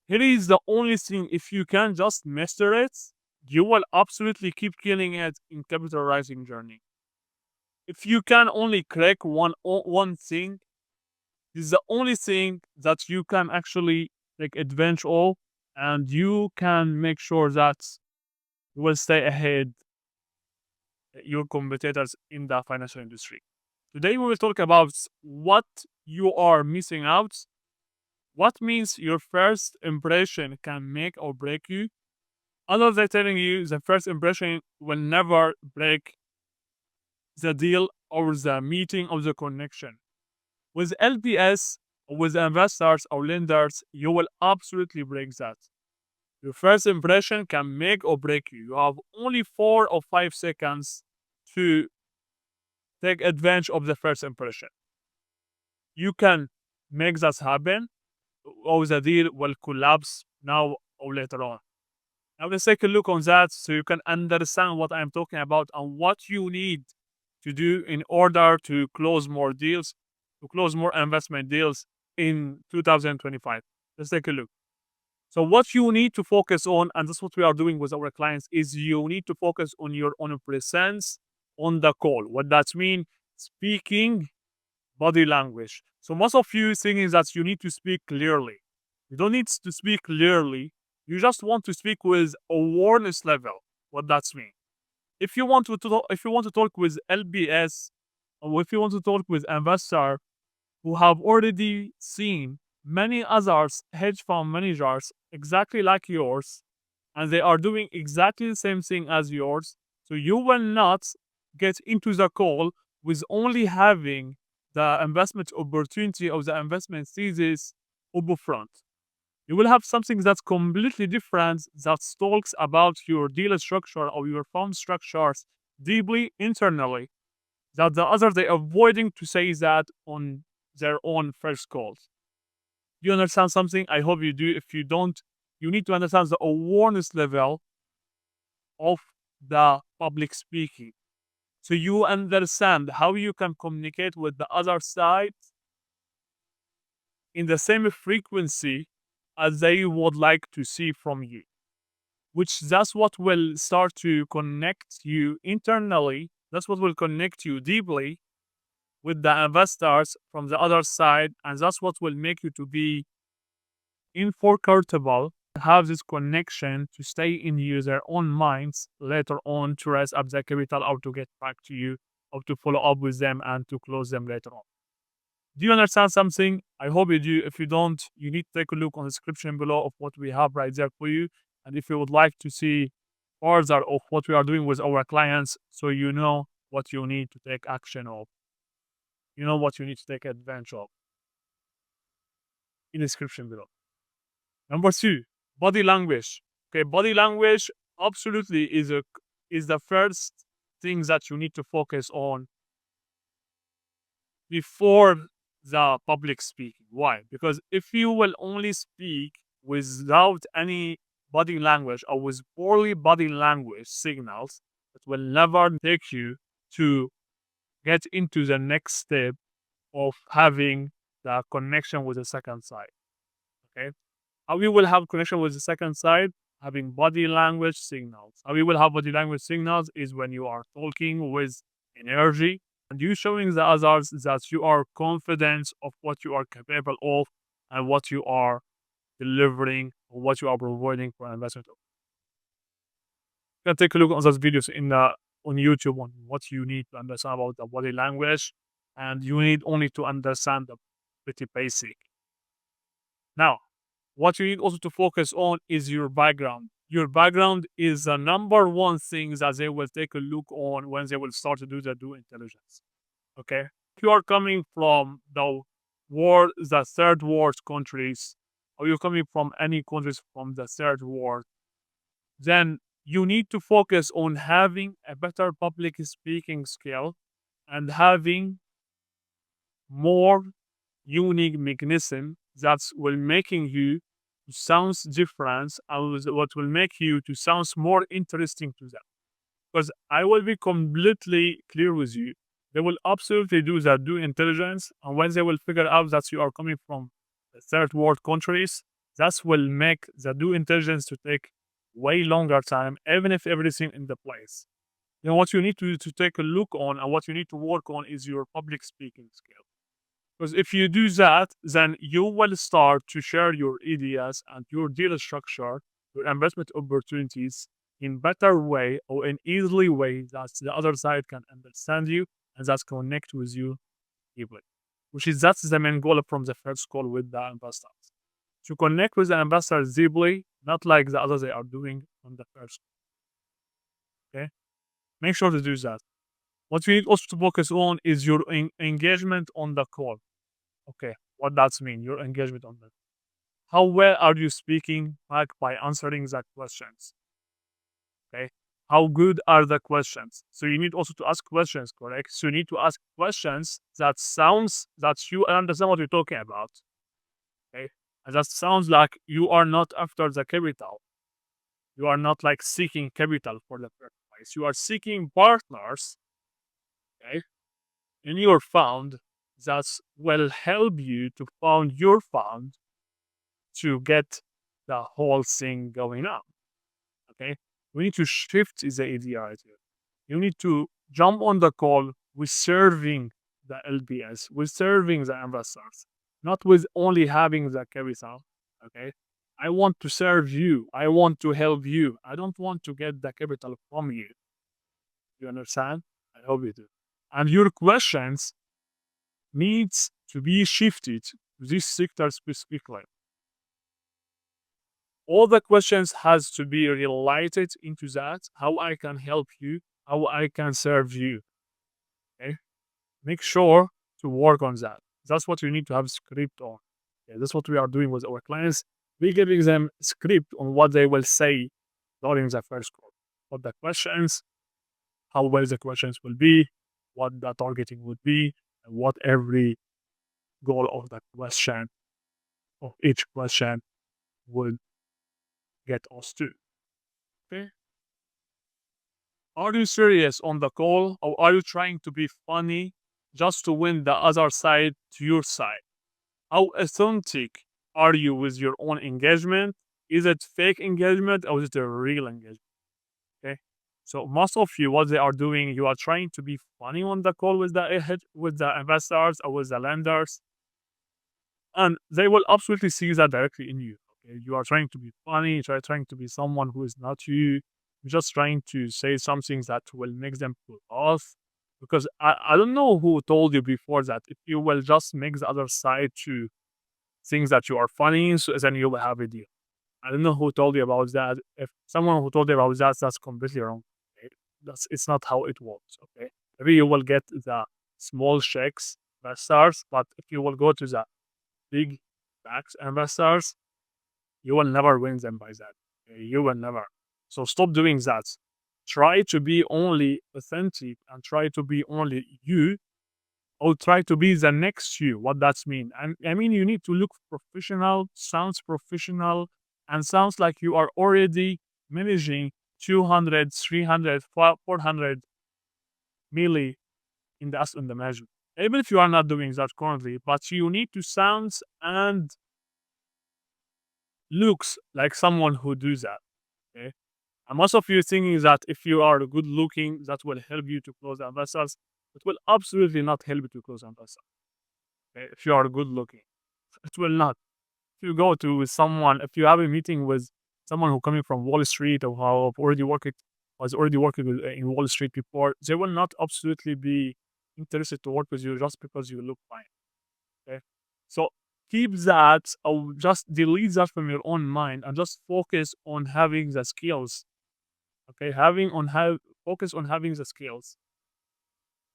Here is the only thing, if you can just master it, you will absolutely keep killing it in capital rising journey. If you can only crack one thing, this is the only thing that you can actually take advantage of, and you can make sure that you will stay ahead your competitors in the financial industry. Today we will talk about what you are missing out, what means your first impression can make or break you. Others are telling you the first impression will never break the deal or the meeting or the connection. With LPS, with investors or lenders, you will absolutely break that. Your first impression can make or break you. You have only 4 or 5 seconds to take advantage of the first impression. You can make that happen, or the deal will collapse now or later on. Now let's take a look on that so you can understand what I'm talking about and what you need to do in order to close more deals, to close more investment deals in 2025. Let's take a look. So what you need to focus on, and that's what we are doing with our clients, is you need to focus on your own presence on the call. What that means? Speaking, body language. So most of you thinking that you need to speak clearly. You don't need to speak clearly. You just want to speak with awareness level. What that means? If you want to talk, if you want to talk with LBS, or if you want to talk with investor who have already seen many others hedge fund managers exactly like yours, and they are doing exactly the same thing as yours, so you will not get into the call with only having the investment opportunity or the investment thesis upfront. You will have something that's completely different that talks about your deal structure or your fund structures deeply internally, that the others they avoiding to say that on their own first calls. Do you understand something? I hope you do. If you don't, you need to understand the awareness level of the public speaking. So you understand how you can communicate with the other side in the same frequency as they would like to see from you, which that's what will start to connect you internally. That's what will connect you deeply with the investors from the other side, and that's what will make you to be incorruptible, have this connection to stay in their own minds later on to raise up the capital or to get back to you or to follow up with them and to close them later on. Do you understand something? I hope you do. If you don't, you need to take a look on the description below of what we have right there for you. And if you would like to see further of what we are doing with our clients, so you know what you need to take action of, you know what you need to take advantage of in the description below. Number two, body language. Okay, body language absolutely is the first thing that you need to focus on before the public speaking. Why? Because if you will only speak without any body language or with poorly body language signals, it will never take you to get into the next step of having the connection with the second side. Okay. How we will have connection with the second side? Having body language signals. How we will have body language signals is when you are talking with energy and you showing the others that you are confident of what you are capable of and what you are delivering or what you are providing for an investment. You can take a look on those videos on YouTube on what you need to understand about the body language, and you need only to understand the pretty basic. Now, what you need also to focus on is your background. Your background is the number one thing that they will take a look on when they will start to do the due intelligence. Okay? If you are coming from the third world countries, or you're coming from any countries from the third world, then you need to focus on having a better public speaking skill and having more unique mechanism that will making you sounds different and what will make you to sounds more interesting to them. Because I will be completely clear with you, they will absolutely do that due intelligence, and when they will figure out that you are coming from the third world countries, That will make the due intelligence to take way longer time, even if everything in the place. What you need to take a look on and what you need to work on is your public speaking skill. Because if you do that, then you will start to share your ideas and your deal structure, your investment opportunities in better way or in easily way that the other side can understand you and that connect with you deeply. That's the main goal from the first call with the investors. To connect with the investors deeply, not like the others they are doing on the first. Okay, make sure to do that. What you need also to focus on is your engagement on the call. Okay, what does mean? Your engagement on that. How well are you speaking back by answering the questions? Okay, how good are the questions? So you need also to ask questions, correct? So you need to ask questions that sounds that you understand what you're talking about. Okay, and that sounds like you are not after the capital. You are not like seeking capital for the first place. You are seeking partners, okay, in your fund that will help you to found your fund to get the whole thing going on. Okay, we need to shift the idea right here. You need to jump on the call with serving the LPS, with serving the investors, not with only having the capital. Okay, I want to serve you. I want to help you. I don't want to get the capital from you. You understand? I hope you do. And your questions needs to be shifted to this sector specifically. All the questions has to be related into that, how I can help you, how I can serve you. Okay, make sure to work on that. That's what you need to have script on. Okay? That's what we are doing with our clients. We're giving them script on what they will say during the first call, what the questions, how well the questions will be, what the targeting would be, and what every goal of the question, of each question, would get us to. Okay. Are you serious on the call or are you trying to be funny just to win the other side to your side? How authentic are you with your own engagement? Is it fake engagement or is it a real engagement? Okay. So most of you, what they are doing, you are trying to be funny on the call with the investors or with the lenders, and they will absolutely see that directly in you. Okay, you are trying to be funny, you are trying to be someone who is not you. You're just trying to say something that will make them pull off. Because I don't know who told you before that if you will just make the other side to think that you are funny, so then you will have a deal. I don't know who told you about that. If someone who told you about that, that's completely wrong. Okay? It's not how it works. Okay, maybe you will get the small checks, stars, but if you will go to the big backs investors, you will never win them by that. Okay? You will never. So stop doing that. Try to be only authentic and try to be only you, or try to be the next you. What that's mean? And I mean, you need to look professional, sounds professional, and sounds like you are already managing 200, 300, 400 milli in the management. Even if you are not doing that currently, but you need to sound and looks like someone who do that. Okay. And most of you thinking that if you are good looking, that will help you to close investors. It will absolutely not help you to close investors. Okay? If you are good looking, it will not. If you go to someone, if you have a meeting with someone who coming from Wall Street or who was already working in Wall Street before, they will not absolutely be interested to work with you just because you look fine. Okay, so keep that or just delete that from your own mind and just focus on having the skills. Okay, focus on having the skills,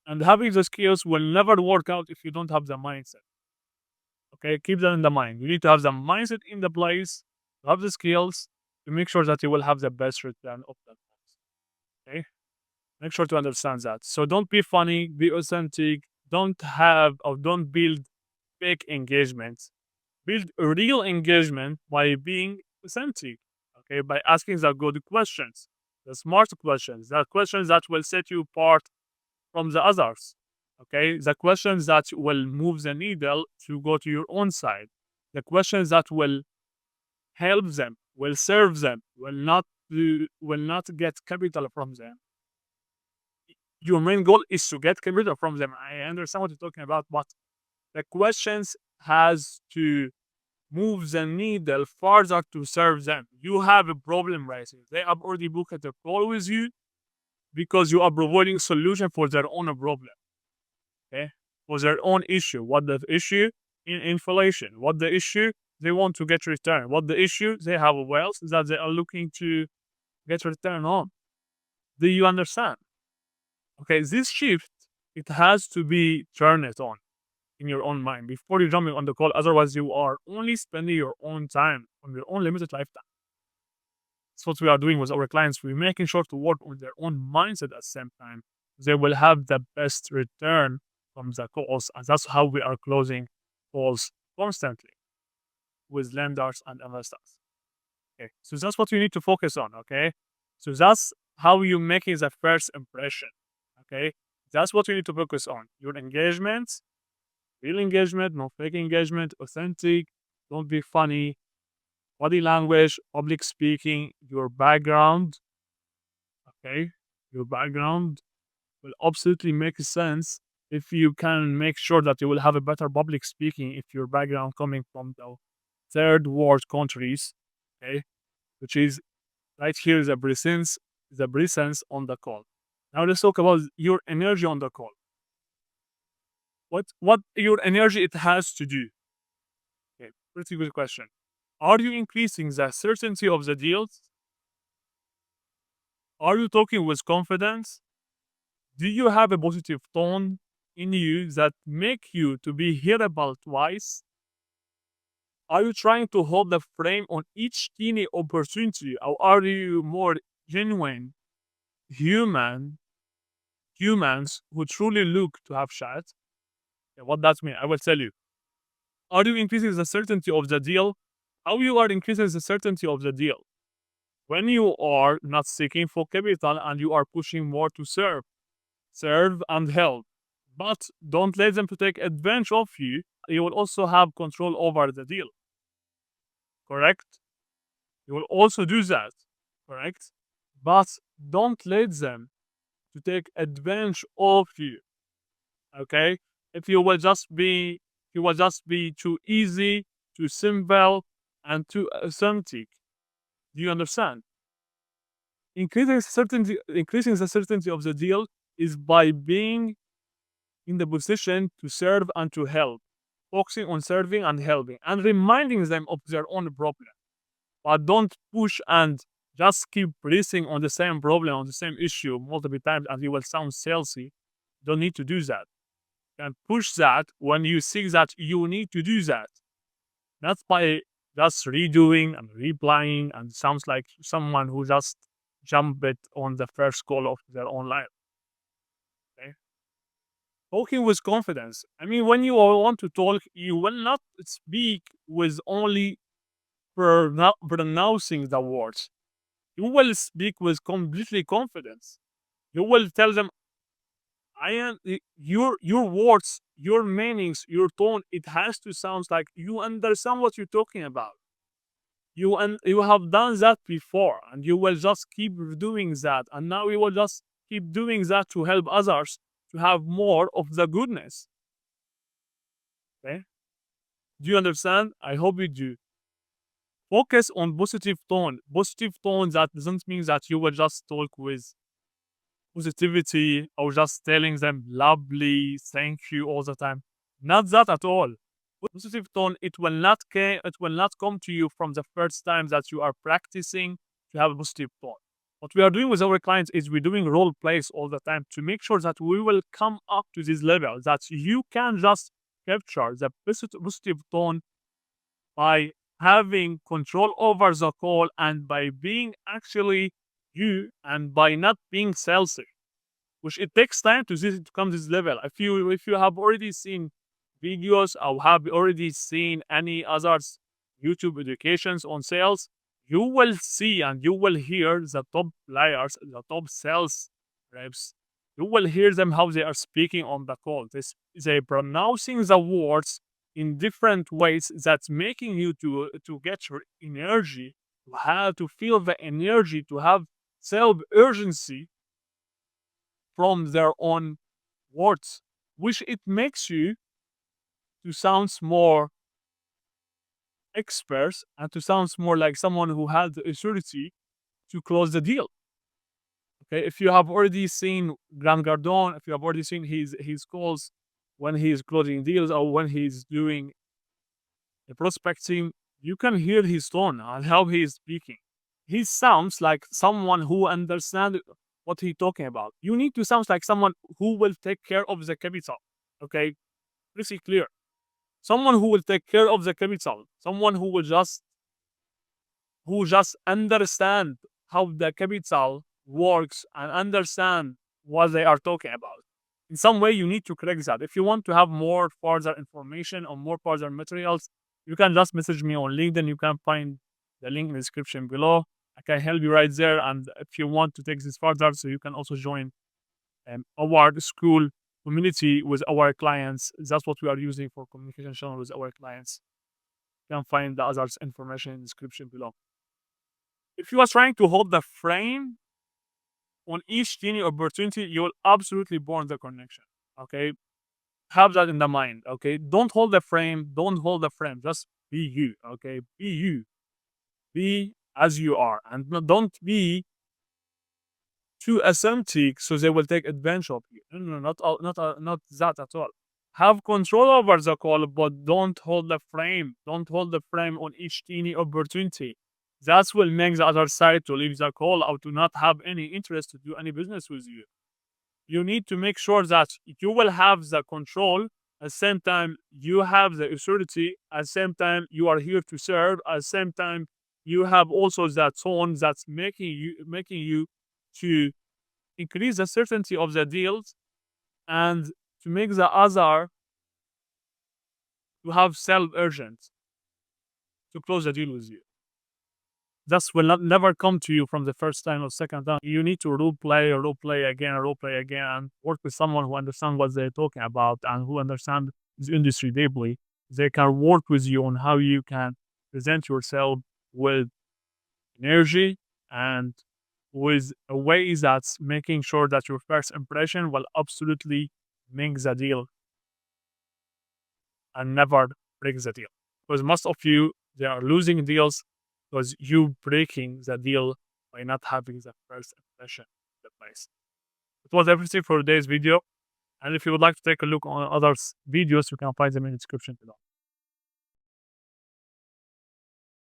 and having the skills will never work out if you don't have the mindset. Okay, keep that in the mind. You need to have the mindset in the place, to have the skills to make sure that you will have the best return of that. Okay, make sure to understand that. So don't be funny, be authentic. Don't build fake engagements. Build a real engagement by being authentic. Okay, by asking the good questions, the smart questions, the questions that will set you apart from the others. Okay, the questions that will move the needle to go to your own side, the questions that will help them, will serve them, will not get capital from them. Your main goal is to get capital from them. I understand what you're talking about, but the questions has to move the needle further to serve them. You have a problem raising. They have already booked a call with you because you are providing solution for their own problem. Okay? For their own issue. What the issue? In inflation. What the issue? They want to get return. What the issue? They have wealth that they are looking to get return on. Do you understand? Okay, this shift, it has to be turned on in your own mind before you jumping on the call. Otherwise, you are only spending your own time on your own limited lifetime. That's what we are doing with our clients. We're making sure to work on their own mindset at the same time. They will have the best return from the calls, and that's how we are closing calls constantly with lenders and investors. Okay, so that's what you need to focus on. Okay, so that's how you making the first impression. Okay, that's what you need to focus on. Your engagement, real engagement, no fake engagement, authentic. Don't be funny. Body language, public speaking, your background. Okay, your background will absolutely make sense if you can make sure that you will have a better public speaking if your background coming from the third world countries. Okay, which is right here is the presence on the call. Now let's talk about your energy on the call. What your energy it has to do? Okay, pretty good question. Are you increasing the certainty of the deals? Are you talking with confidence? Do you have a positive tone in you that make you to be hearable twice? Are you trying to hold the frame on each teeny opportunity, or are you more genuine human humans who truly look to have chat? Yeah, what that mean? I will tell you. Are you increasing the certainty of the deal? How you are increasing the certainty of the deal? When you are not seeking for capital and you are pushing more to serve and help. But don't let them to take advantage of you. You will also have control over the deal. Correct? You will also do that. Correct? But don't let them to take advantage of you. Okay? If you will just be too easy, too simple, and too authentic. Do you understand? Increasing the certainty of the deal is by being in the position to serve and to help, focusing on serving and helping, and reminding them of their own problem. But don't push and just keep pressing on the same problem, on the same issue multiple times, and you will sound salesy. Don't need to do that. You can push that when you see that you need to do that. Not by just redoing and replying and sounds like someone who just jumped on the first call of their own life. Okay? Talking with confidence. I mean, when you want to talk, you will not speak with only pronouncing the words. You will speak with completely confidence. You will tell them, "I am your words, your meanings, your tone. It has to sound like you understand what you're talking about. You have done that before, and you will just keep doing that, and now you will just keep doing that to help others to have more of the goodness." Okay? Do you understand? I hope you do. Focus on positive tone. Positive tone that doesn't mean that you will just talk with positivity or just telling them lovely, thank you all the time. Not that at all. Positive tone, it will not come to you from the first time that you are practicing to have a positive tone. What we are doing with our clients is we're doing role plays all the time to make sure that we will come up to this level that you can just capture the positive tone by having control over the call and by being actually you and by not being salesy, which it takes time to come to this level. If you have already seen videos or have already seen any others YouTube educations on sales, you will see and you will hear the top players, the top sales reps. You will hear them how they are speaking on the call. They pronouncing the words in different ways that's making you to get your energy, to have to feel the energy, to have self urgency from their own words, which it makes you to sound more expert and to sound more like someone who had the authority to close the deal. Okay, if you have already seen Grant Cardone, if you have already seen his calls when he's closing deals or when he's doing the prospecting, you can hear his tone and how he is speaking. He sounds like someone who understands what he's talking about. You need to sound like someone who will take care of the capital. Okay, pretty clear. Someone who will take care of the capital. Someone who just understand how the capital works and understand what they are talking about. In some way, you need to correct that. If you want to have more further information or more further materials, you can just message me on LinkedIn. You can find the link in the description below. I can help you right there. And if you want to take this further, so you can also join our school community with our clients. That's what we are using for communication channel with our clients. You can find the others information in the description below. If you are trying to hold the frame on each teeny opportunity, you will absolutely burn the connection. Okay, have that in the mind. Okay, don't hold the frame. Don't hold the frame. Just be you. Okay, be you. Be as you are, and don't be too authentic so they will take advantage of you. No, no, not that at all. Have control over the call, but don't hold the frame. Don't hold the frame on each teeny opportunity. That will make the other side to leave the call or to not have any interest to do any business with you. You need to make sure that you will have the control. At the same time, you have the authority. At the same time, you are here to serve. At the same time, you have also that tone that's making you to increase the certainty of the deals and to make the other to have self-urgent to close the deal with you. That will not never come to you from the first time or second time. You need to role play again, and work with someone who understands what they're talking about and who understands the industry deeply. They can work with you on how you can present yourself with energy and with a way that's making sure that your first impression will absolutely make the deal and never break the deal. Because most of you, they are losing deals because you breaking the deal by not having the first impression in the place. It was everything for today's video. And if you would like to take a look on others' videos, you can find them in the description below.